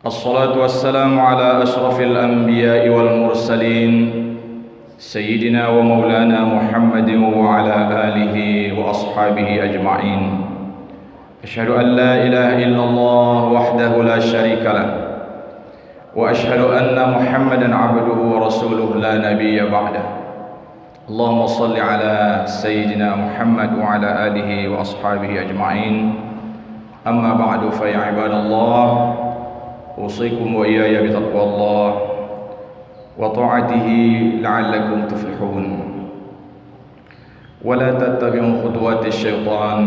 الصلاة والسلام على أشرف الأنبياء والمرسلين سيدنا ومولانا محمد وعلى آله وأصحابه أجمعين. أشهد أن لا إله إلا الله وحده لا شريك له، وأشهد أن محمدا عبده ورسوله لا نبي بعده. اللهم صل على سيدنا محمد وعلى آله وأصحابه أجمعين. أما بعد فيا عباد الله، أوصيكم وإياي بتقوى الله وطاعته لعلكم تفلحون، ولا تتبعوا خطوات الشيطان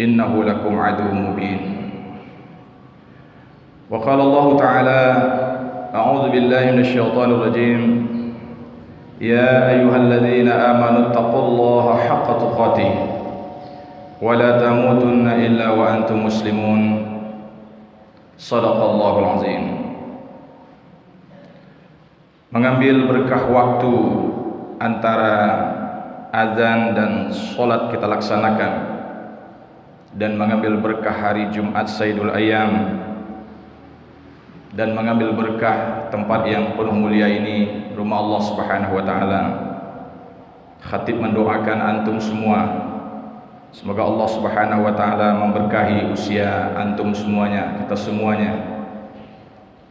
إنه لكم عدو مبين. وقال الله تعالى: أعوذ بالله من الشيطان الرجيم، يا أيها الذين آمنوا اتقوا الله حق تقاته ولا تموتن إلا وأنتم مسلمون. Shadaqallahul azim. Mengambil berkah waktu antara azan dan sholat kita laksanakan, dan mengambil berkah hari Jumat Sayyidul Ayyam, dan mengambil berkah tempat yang penuh mulia ini, rumah Allah Subhanahu wa taala. Khatib mendoakan antum semua, semoga Allah Subhanahu wa taala memberkahi usia antum semuanya, kita semuanya.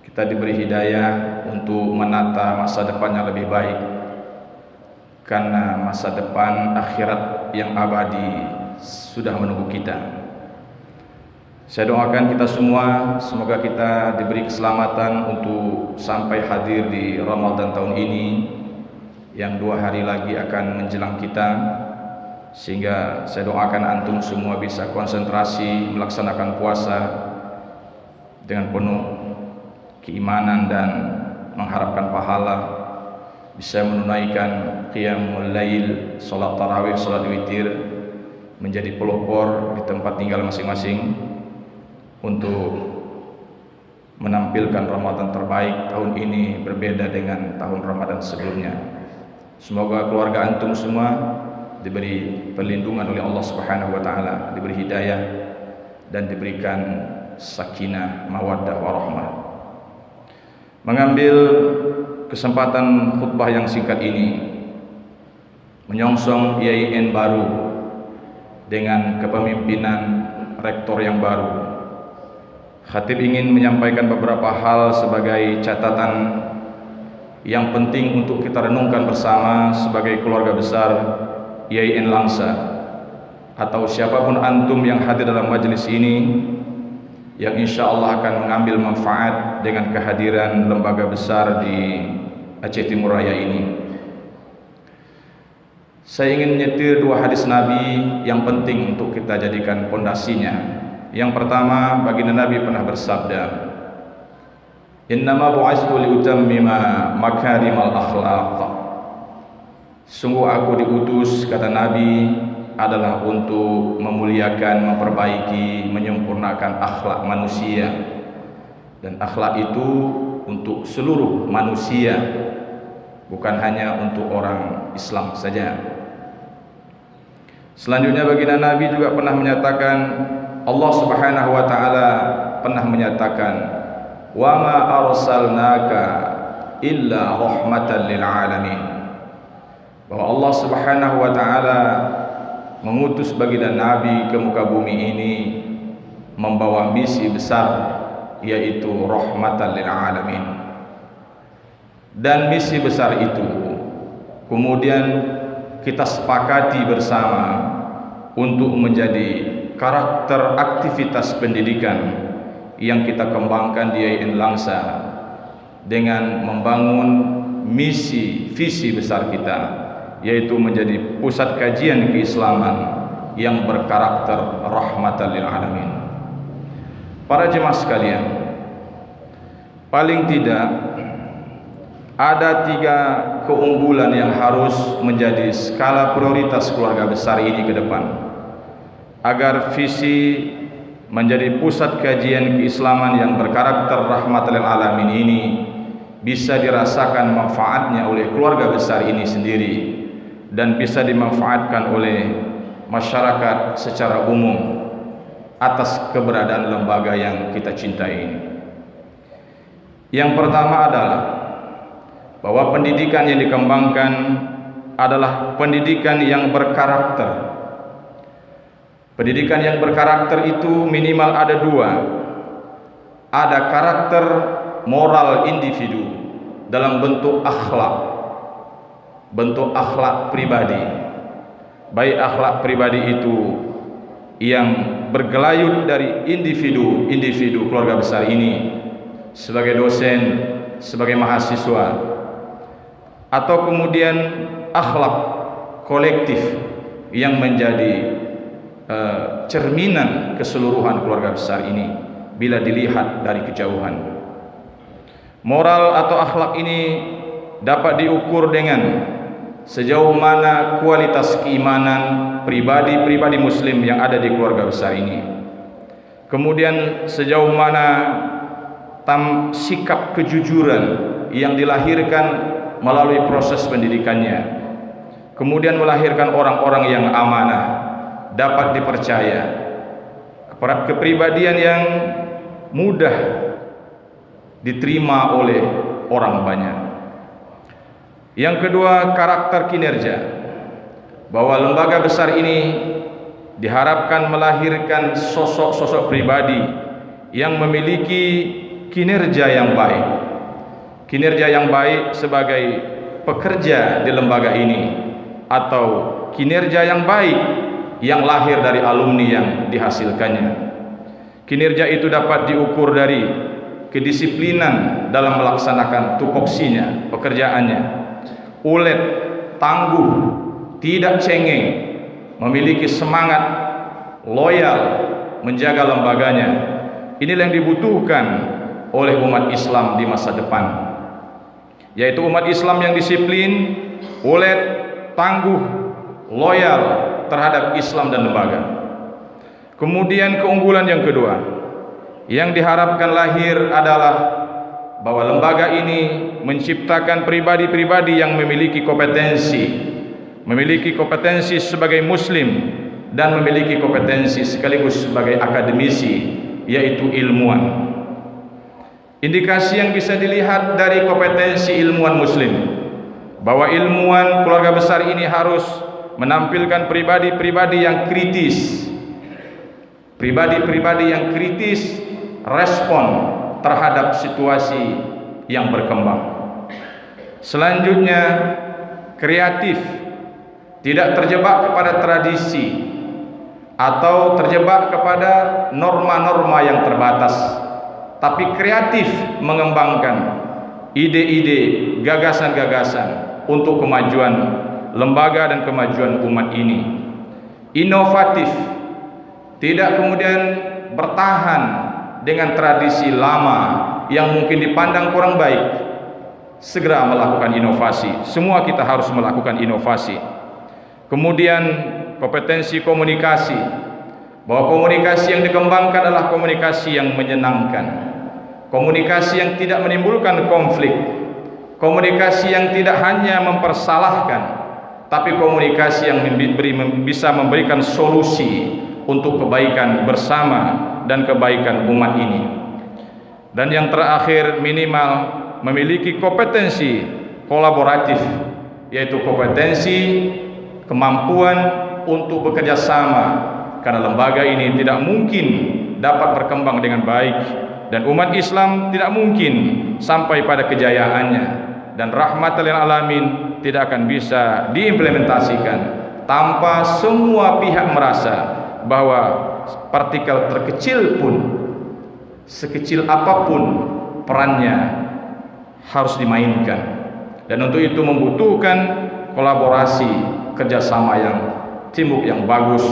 Kita diberi hidayah untuk menata masa depan yang lebih baik, karena masa depan akhirat yang abadi sudah menunggu kita. Saya doakan kita semua, semoga kita diberi keselamatan untuk sampai hadir di Ramadan tahun ini yang 2 hari lagi akan menjelang kita, sehingga saya doakan antum semua bisa konsentrasi melaksanakan puasa dengan penuh keimanan dan mengharapkan pahala, bisa menunaikan qiyamul lail, salat tarawih, salat witir, menjadi pelopor di tempat tinggal masing-masing untuk menampilkan Ramadan terbaik tahun ini, berbeda dengan tahun Ramadan sebelumnya. Semoga keluarga antum semua diberi perlindungan oleh Allah Subhanahu wa taala, diberi hidayah dan diberikan sakinah, mawaddah warahmah. Mengambil kesempatan khutbah yang singkat ini, menyongsong IAIN baru dengan kepemimpinan rektor yang baru, khatib ingin menyampaikan beberapa hal sebagai catatan yang penting untuk kita renungkan bersama sebagai keluarga besar IAIN Langsa, atau siapapun antum yang hadir dalam majelis ini, yang insya Allah akan mengambil manfaat dengan kehadiran lembaga besar di Aceh Timur Raya ini. Saya ingin menyetir 2 hadis Nabi yang penting untuk kita jadikan pondasinya. Yang pertama, baginda Nabi pernah bersabda, "Innama bu'itsu liutammima makarimal akhlaq." Sungguh aku diutus, kata Nabi, adalah untuk memuliakan, memperbaiki, menyempurnakan akhlak manusia. Dan akhlak itu untuk seluruh manusia, bukan hanya untuk orang Islam saja. Selanjutnya baginda Nabi juga pernah menyatakan, Allah Subhanahu wa taala pernah menyatakan, "Wa ma arsalnaka illa rahmatan lil alamin." Bahwa Allah Subhanahu wa taala mengutus baginda Nabi ke muka bumi ini membawa misi besar, yaitu rahmatan lil alamin. Dan misi besar itu kemudian kita sepakati bersama untuk menjadi karakter aktivitas pendidikan yang kita kembangkan di IAIN Langsa dengan membangun misi visi besar kita, yaitu menjadi pusat kajian keislaman yang berkarakter rahmatan lil alamin. Para jemaah sekalian, paling tidak ada 3 keunggulan yang harus menjadi skala prioritas keluarga besar ini ke depan, agar visi menjadi pusat kajian keislaman yang berkarakter rahmatan lil alamin ini bisa dirasakan manfaatnya oleh keluarga besar ini sendiri dan bisa dimanfaatkan oleh masyarakat secara umum atas keberadaan lembaga yang kita cintai ini. Yang pertama adalah bahwa pendidikan yang dikembangkan adalah pendidikan yang berkarakter. Pendidikan yang berkarakter itu minimal ada dua. Ada karakter moral individu dalam bentuk akhlak pribadi. Baik akhlak pribadi itu yang bergelayut dari individu keluarga besar ini, sebagai dosen, sebagai mahasiswa, atau kemudian akhlak kolektif yang menjadi cerminan keseluruhan keluarga besar ini bila dilihat dari kejauhan. Moral atau akhlak ini dapat diukur dengan sejauh mana kualitas keimanan pribadi-pribadi muslim yang ada di keluarga besar ini. Kemudian sejauh mana sikap kejujuran yang dilahirkan melalui proses pendidikannya. Kemudian melahirkan orang-orang yang amanah, dapat dipercaya, kepribadian yang mudah diterima oleh orang banyak. Yang kedua, karakter kinerja, bahwa lembaga besar ini diharapkan melahirkan sosok-sosok pribadi yang memiliki kinerja yang baik. Kinerja yang baik sebagai pekerja di lembaga ini, atau kinerja yang baik yang lahir dari alumni yang dihasilkannya. Kinerja itu dapat diukur dari kedisiplinan dalam melaksanakan tupoksinya, pekerjaannya, ulet, tangguh, tidak cengeng, memiliki semangat, loyal, menjaga lembaganya. Inilah yang dibutuhkan oleh umat Islam di masa depan, yaitu umat Islam yang disiplin, ulet, tangguh, loyal terhadap Islam dan lembaga. Kemudian keunggulan yang kedua yang diharapkan lahir adalah bahwa lembaga ini menciptakan pribadi-pribadi yang memiliki kompetensi sebagai muslim dan memiliki kompetensi sekaligus sebagai akademisi, yaitu ilmuwan. Indikasi yang bisa dilihat dari kompetensi ilmuwan muslim, bahwa ilmuwan keluarga besar ini harus menampilkan pribadi-pribadi yang kritis, respon terhadap situasi yang berkembang. Selanjutnya, kreatif, tidak terjebak kepada tradisi atau terjebak kepada norma-norma yang terbatas, tapi kreatif mengembangkan ide-ide, gagasan-gagasan untuk kemajuan lembaga dan kemajuan umat ini. Inovatif, tidak kemudian bertahan dengan tradisi lama yang mungkin dipandang kurang baik. Segera melakukan inovasi. Semua kita harus melakukan inovasi. Kemudian kompetensi komunikasi, bahwa komunikasi yang dikembangkan adalah komunikasi yang menyenangkan, komunikasi yang tidak menimbulkan konflik, komunikasi yang tidak hanya mempersalahkan, tapi komunikasi yang bisa memberikan solusi untuk kebaikan bersama dan kebaikan umat ini. Dan yang terakhir, minimal memiliki kompetensi kolaboratif, yaitu kompetensi kemampuan untuk bekerja sama, karena lembaga ini tidak mungkin dapat berkembang dengan baik dan umat Islam tidak mungkin sampai pada kejayaannya, dan rahmatan lil alamin tidak akan bisa diimplementasikan tanpa semua pihak merasa bahwa partikel terkecil pun, sekecil apapun perannya harus dimainkan. Dan untuk itu membutuhkan kolaborasi, kerjasama yang teamwork yang bagus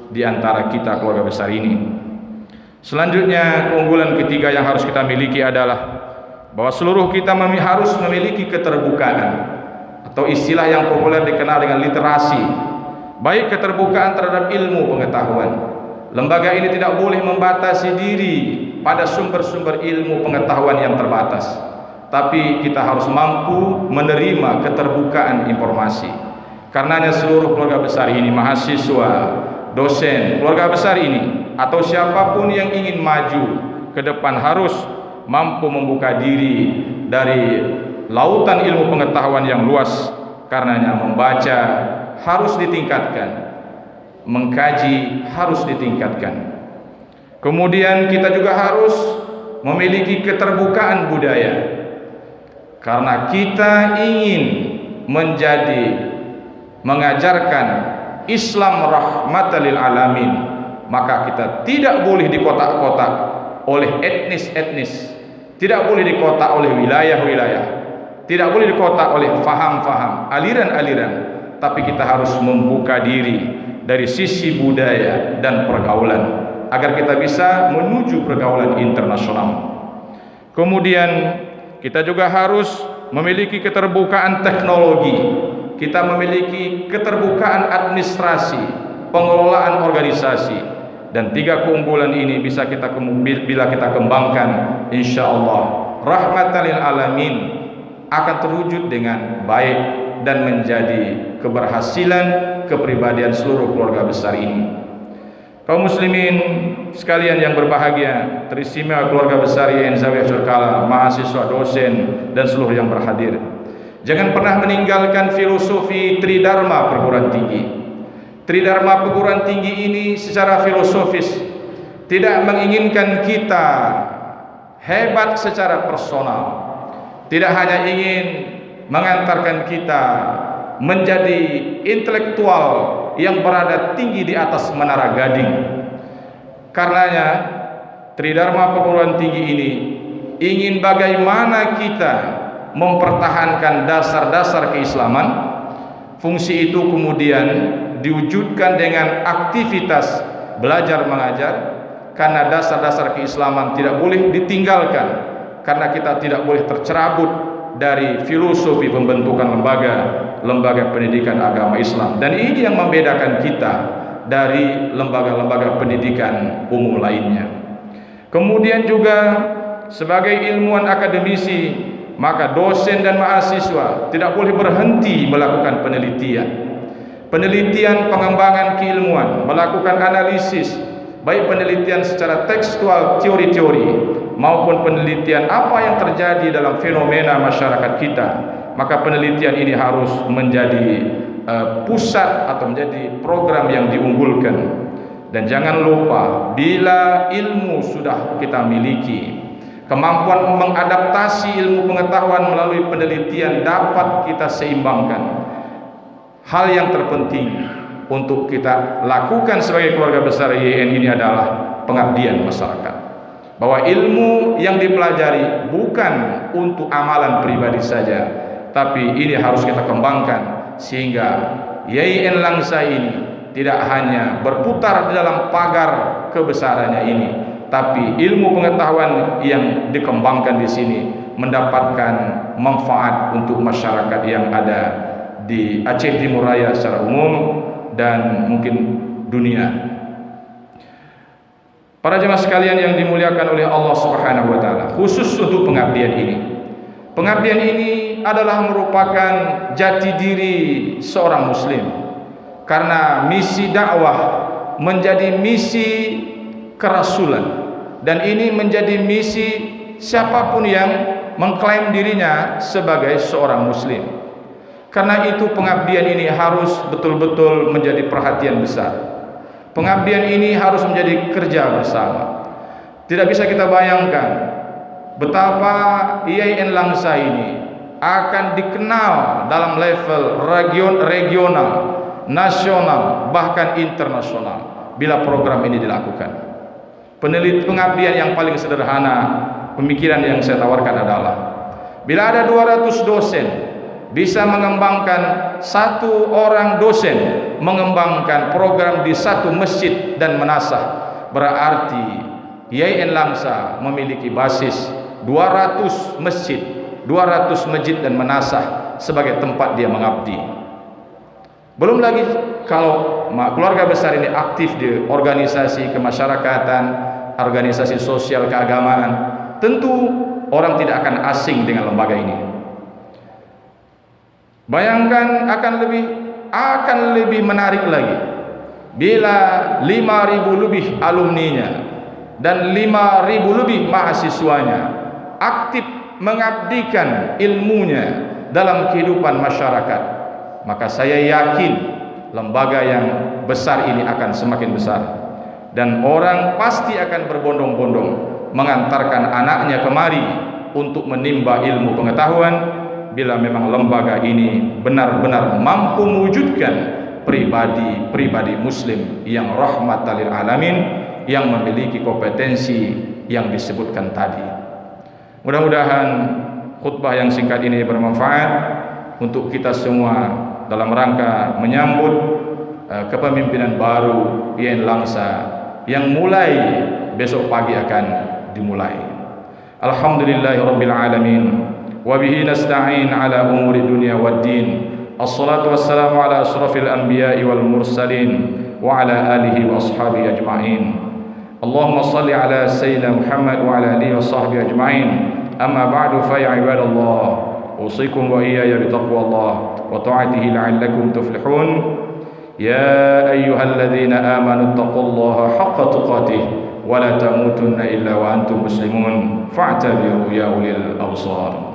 di antara kita keluarga besar ini. Selanjutnya, keunggulan ketiga yang harus kita miliki adalah bahwa seluruh kita harus memiliki keterbukaan, atau istilah yang populer dikenal dengan literasi, baik keterbukaan terhadap ilmu pengetahuan. Lembaga ini tidak boleh membatasi diri pada sumber-sumber ilmu pengetahuan yang terbatas, tapi kita harus mampu menerima keterbukaan informasi. Karenanya seluruh keluarga besar ini, mahasiswa, dosen keluarga besar ini, atau siapapun yang ingin maju ke depan harus mampu membuka diri dari lautan ilmu pengetahuan yang luas. Karenanya membaca harus ditingkatkan, mengkaji harus ditingkatkan. Kemudian kita juga harus memiliki keterbukaan budaya, karena kita ingin mengajarkan Islam rahmatan lil alamin, maka kita tidak boleh dikotak-kotak oleh etnis-etnis, tidak boleh dikotak oleh wilayah-wilayah, tidak boleh dikotak oleh faham-faham, aliran-aliran, tapi kita harus membuka diri dari sisi budaya dan pergaulan agar kita bisa menuju pergaulan internasional. Kemudian kita juga harus memiliki keterbukaan teknologi, kita memiliki keterbukaan administrasi, pengelolaan organisasi, dan 3 keunggulan ini bila kita kembangkan, insya Allah rahmatan lil alamin akan terwujud dengan baik dan menjadi keberhasilan kepribadian seluruh keluarga besar ini. Kaum muslimin sekalian yang berbahagia, teristimewa keluarga besar IAIN Zawiyah Surkala, mahasiswa, dosen, dan seluruh yang berhadir, jangan pernah meninggalkan filosofi Tridharma perguruan tinggi. Tridharma perguruan tinggi ini secara filosofis tidak menginginkan kita hebat secara personal, tidak hanya ingin mengantarkan kita menjadi intelektual yang berada tinggi di atas menara gading. Karenanya Tridharma perguruan tinggi ini ingin bagaimana kita mempertahankan dasar-dasar keislaman. Fungsi itu kemudian diwujudkan dengan aktivitas belajar mengajar, karena dasar-dasar keislaman tidak boleh ditinggalkan, karena kita tidak boleh tercerabut dari filosofi pembentukan lembaga pendidikan agama Islam, dan ini yang membedakan kita dari lembaga-lembaga pendidikan umum lainnya. Kemudian juga sebagai ilmuwan akademisi, maka dosen dan mahasiswa tidak boleh berhenti melakukan penelitian pengembangan keilmuan, melakukan analisis, baik penelitian secara tekstual, teori-teori, maupun penelitian apa yang terjadi dalam fenomena masyarakat kita. Maka penelitian ini harus menjadi pusat atau menjadi program yang diunggulkan. Dan jangan lupa, bila ilmu sudah kita miliki, kemampuan mengadaptasi ilmu pengetahuan melalui penelitian dapat kita seimbangkan. Hal yang terpenting untuk kita lakukan sebagai keluarga besar IAIN ini adalah pengabdian masyarakat, bahwa ilmu yang dipelajari bukan untuk amalan pribadi saja, tapi ini harus kita kembangkan sehingga IAIN Langsa ini tidak hanya berputar di dalam pagar kebesarannya ini, tapi ilmu pengetahuan yang dikembangkan di sini mendapatkan manfaat untuk masyarakat yang ada di Aceh Timur Raya secara umum dan mungkin dunia. Para jemaah sekalian yang dimuliakan oleh Allah Subhanahu wa taala, khusus untuk pengabdian ini. Pengabdian ini adalah merupakan jati diri seorang muslim. Karena misi dakwah menjadi misi kerasulan, dan ini menjadi misi siapapun yang mengklaim dirinya sebagai seorang muslim. Karena itu pengabdian ini harus betul-betul menjadi perhatian besar. Pengabdian ini harus menjadi kerja bersama. Tidak bisa kita bayangkan betapa IAIN Langsa ini akan dikenal dalam level regional, nasional, bahkan internasional bila program ini dilakukan. Pengabdian yang paling sederhana, pemikiran yang saya tawarkan adalah bila ada 200 dosen bisa mengembangkan 1 orang dosen mengembangkan program di 1 masjid dan menasah, berarti IAIN Langsa memiliki basis 200 masjid, 200 masjid dan menasah sebagai tempat dia mengabdi. Belum lagi kalau keluarga besar ini aktif di organisasi kemasyarakatan, organisasi sosial keagamaan, tentu orang tidak akan asing dengan lembaga ini. Bayangkan akan lebih menarik lagi bila 5.000 lebih alumninya dan 5.000 lebih mahasiswanya aktif mengabdikan ilmunya dalam kehidupan masyarakat, maka saya yakin lembaga yang besar ini akan semakin besar, dan orang pasti akan berbondong-bondong mengantarkan anaknya kemari untuk menimba ilmu pengetahuan, bila memang lembaga ini benar-benar mampu mewujudkan pribadi-pribadi muslim yang rahmatan lil alamin, yang memiliki kompetensi yang disebutkan tadi. Mudah-mudahan khutbah yang singkat ini bermanfaat untuk kita semua dalam rangka menyambut kepemimpinan baru Yen Langsa yang mulai besok pagi akan dimulai. Alhamdulillahirabbil alamin, wa bihi nasta'in ala umuri dunya waddin. Assalatu wassalamu ala asrafil anbiya'i wal mursalin wa ala alihi wa ashabihi ajma'in. Allahumma salli ala sayyidina Muhammad wa ala alihi wa sahbihi ajma'in. Amma ba'du, fa ya ibadallah, usikum wa iyaya bitaqwallah wa ta'atihi la'allakum tuflihun. Ya ayyuhalladzina amanu taqullaha haqqa tuqatih wa la tamutunna illa wa antum muslimun fa'tabiru ya ulil absar.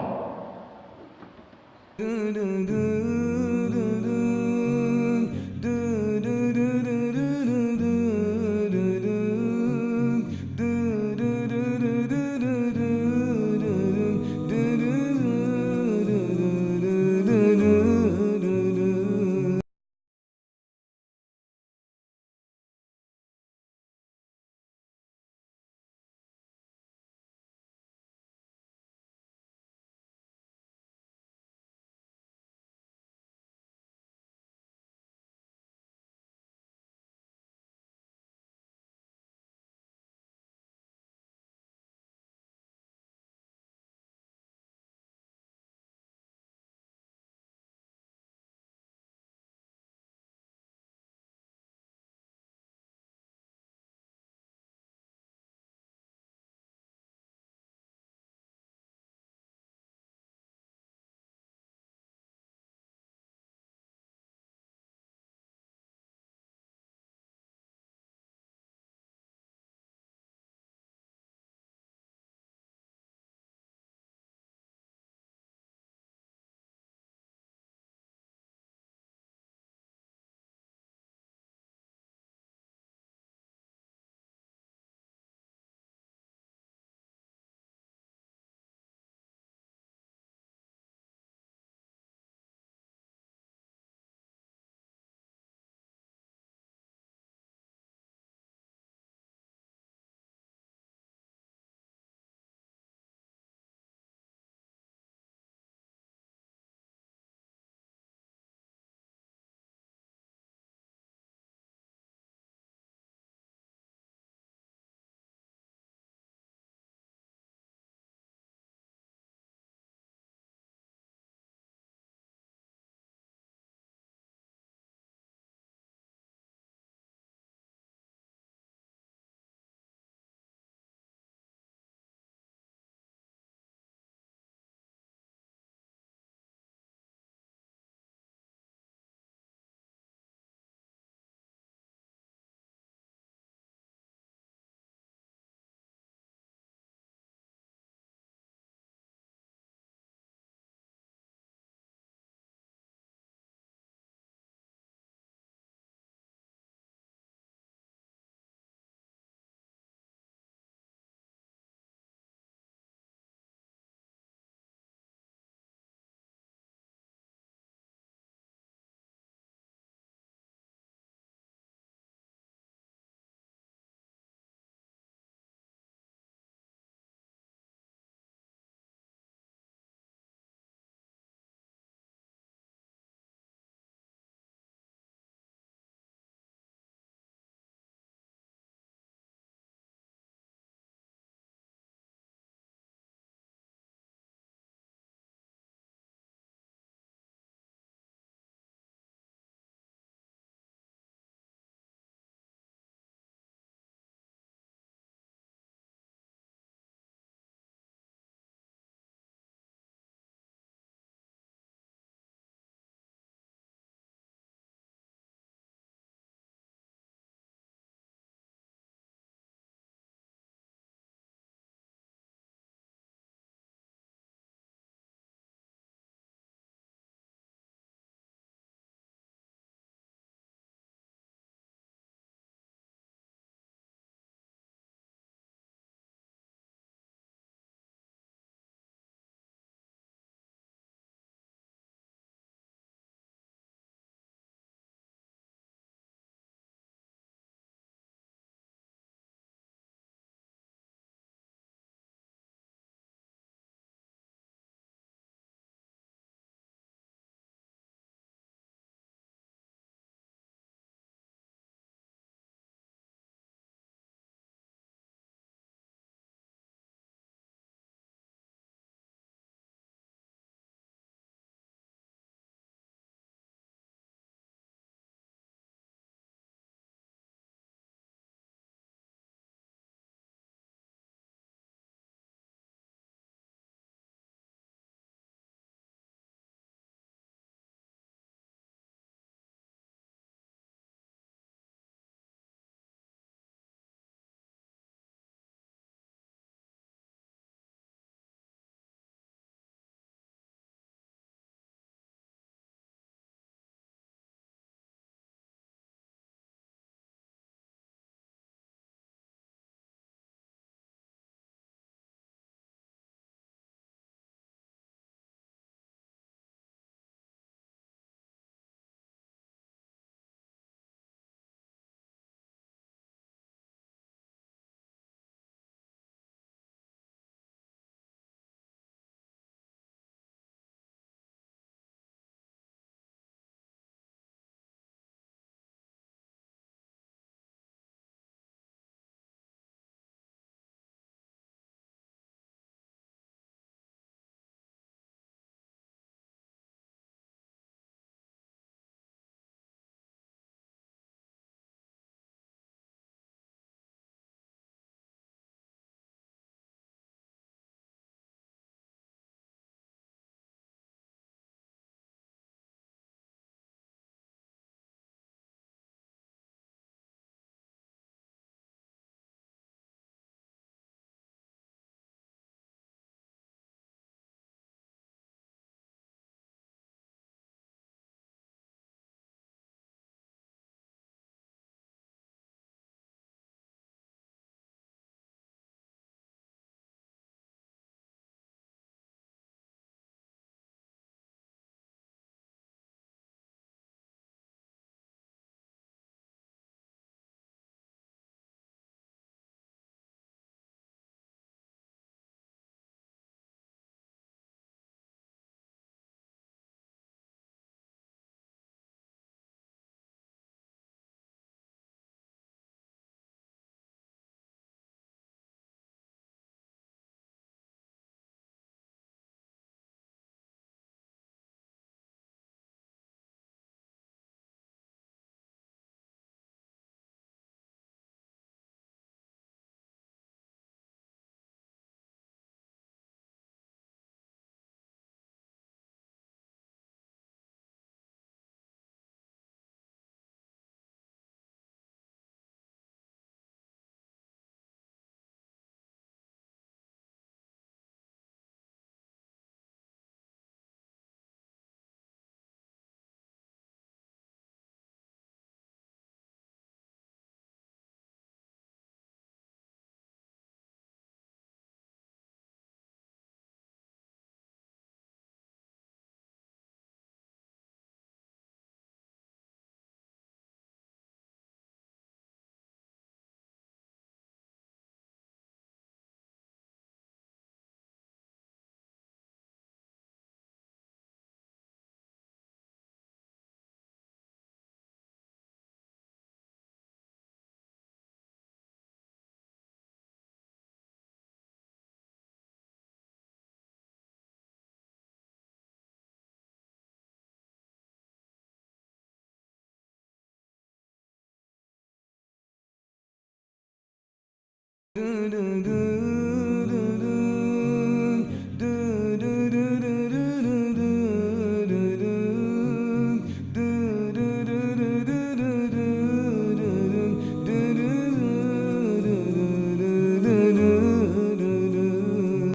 do do do